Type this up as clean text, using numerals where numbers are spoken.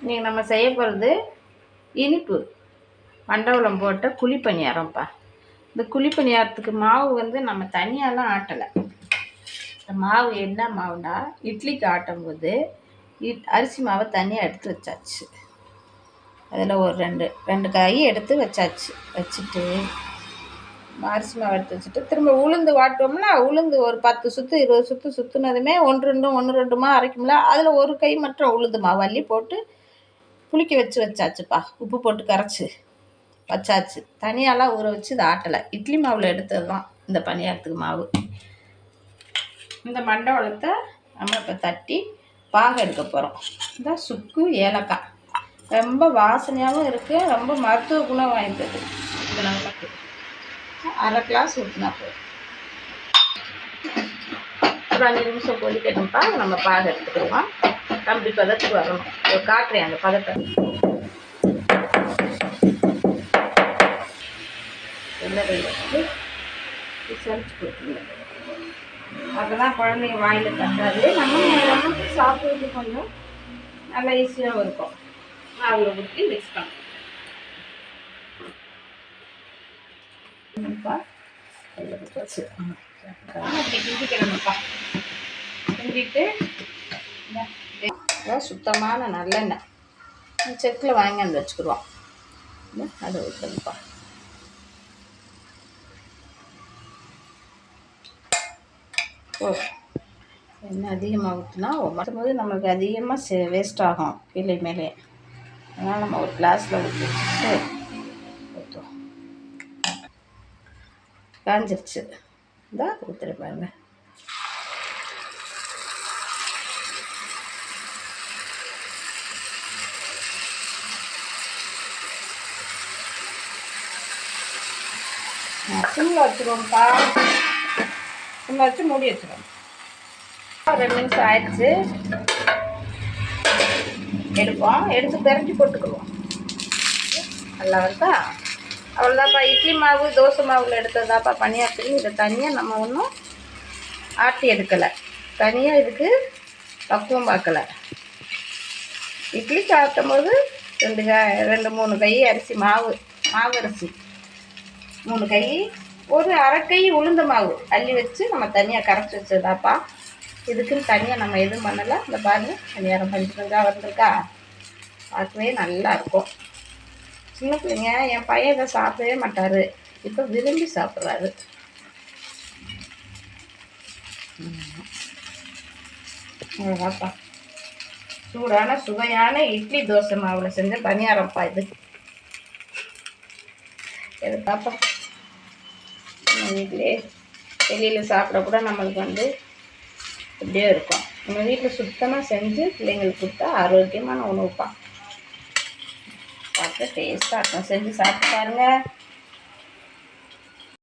இன்றைக்கி நம்ம செய்ய போகிறது இனிப்பு மண்டவளம் போட்ட குழிப்பணியாரம்ப்பா. இந்த குழிப்பணியாரத்துக்கு மாவு வந்து நம்ம தனியாலாம் ஆட்டலை. இந்த மாவு என்ன மாவுனா இட்லிக்கு ஆட்டும் போது அரிசி மாவை தனியாக எடுத்து வச்சாச்சு. அதில் ஒரு ரெண்டு காய் எடுத்து வச்சாச்சு. வச்சுட்டு அரிசி மாவு எடுத்து வச்சுட்டு திரும்ப உளுந்து வாட்டோம்னா உளுந்து ஒரு 10 சுற்று 20 சுற்று சுற்றுனதுமே ஒன்று ரெண்டுமா அரைக்கும்ல, அதில் ஒரு கை மட்டும் உளுந்து மாவு அள்ளி போட்டு புளிக்க வச்சாச்சுப்பா. உப்பு போட்டு கரைச்சி வச்சாச்சு. தனியாலாம் ஊற வச்சு இதை ஆட்டலை. இட்லி மாவில் எடுத்தது தான் இந்த பணியாரத்துக்கு மாவு. இந்த மண்டவளத்தை நம்ம இப்போ தட்டி பாகு எடுக்க போகிறோம். இந்த சுக்கு ஏலக்காய் ரொம்ப வாசனையாகவும் இருக்குது, ரொம்ப மருத்துவ குணம் வாய்ந்தது. இது நமக்கு அரை கிளாஸ் ஊற்றினா போதும். ஒரு 5 நிமிஷம் கொதிக்கட்டும்ப்பா. நம்ம பாகு எடுத்துக்கலாம். அப்படி பதத்துக்கு வரணும். காட்டுறேன் அந்த பதத்தை. எண்ணெய் வச்சு விசாரிச்சு கொடுத்துருங்க. அதெல்லாம் குழந்தைங்க வாயில் தட்டாது. நம்ம சாப்பிட்றது கொஞ்சம் நல்லா ஈஸியாகவும் இருக்கும். மாவில் ஊற்றி மிக்ஸ் பண்ணுறோம். அப்படி கிண்டிக்கிறோம்ப்பா. கிண்டிட்டு சுத்தமான நல்லெண்ணெய் செக்கில் வாங்கி வந்து வச்சுக்கிடுவோம். அதை ஊற்றணும்ப்பா. எண்ணெய் அதிகமாக ஊற்றினா மற்றும்போது நம்மளுக்கு அதிகமாக வேஸ்ட் ஆகும் கீழே மேலே. அதனால் நம்ம ஒரு கிளாஸில் ஊற்றி வச்சுட்டு ஊற்றுவோம். காஞ்சிருச்சு. இந்தா ஊற்றுற பாருங்க. சிம்மில் வச்சுருவோம்ப்பா. சிம்மில் வச்சு மூடி வச்சுருவோம். 2 நிமிஷம் ஆயிடுச்சு. எடுப்போம். எடுத்து பெரட்டி போட்டுக்குவோம். நல்லா இருக்கா? அவ்வளோதான்ப்பா. இட்லி மாவு தோசை மாவில் எடுத்ததாப்பா பணியாரத்துக்கு. இதை தனியாக நம்ம ஒன்றும் ஆட்டி எடுக்கலை. தனியாக இதுக்கு பக்குவம் பார்க்கலை. இட்லிக்கு ஆட்டும் போது 2-3 கை அரிசி மாவு அரிசி 3 கை, ஒரு அரை கை உளுந்த மாவு அள்ளி வச்சு நம்ம தனியாக கரைச்சி வச்சதாப்பா. இதுக்குன்னு தனியாக நம்ம எதுவும் பண்ணலை. இந்த பாருங்க பணியாரம் பஞ்சுக்கா வந்திருக்கா. பார்க்கவே நல்லா இருக்கும். சின்ன பிள்ளைங்க என் பையன் இதை சாப்பிடவே மாட்டார். இப்போ விரும்பி சாப்பிட்றாரு. அவ்வளோதாப்பா. சூடான சுவையான இட்லி தோசை மாவில் செஞ்ச பணியாரம்ப்பா இது. எதுக்காப்பா நம்ம வீட்டிலே வெளியில் சாப்பிட கூட நம்மளுக்கு வந்து இப்படியே இருக்கும். நம்ம வீட்டில் சுத்தமாக செஞ்சு பிள்ளைங்களுக்கு கொடுத்தா ஆரோக்கியமான உணவுப்பா. பார்த்து டேஸ்ட்டாக இருக்கும். செஞ்சு சாப்பிட்டு பாருங்கள்.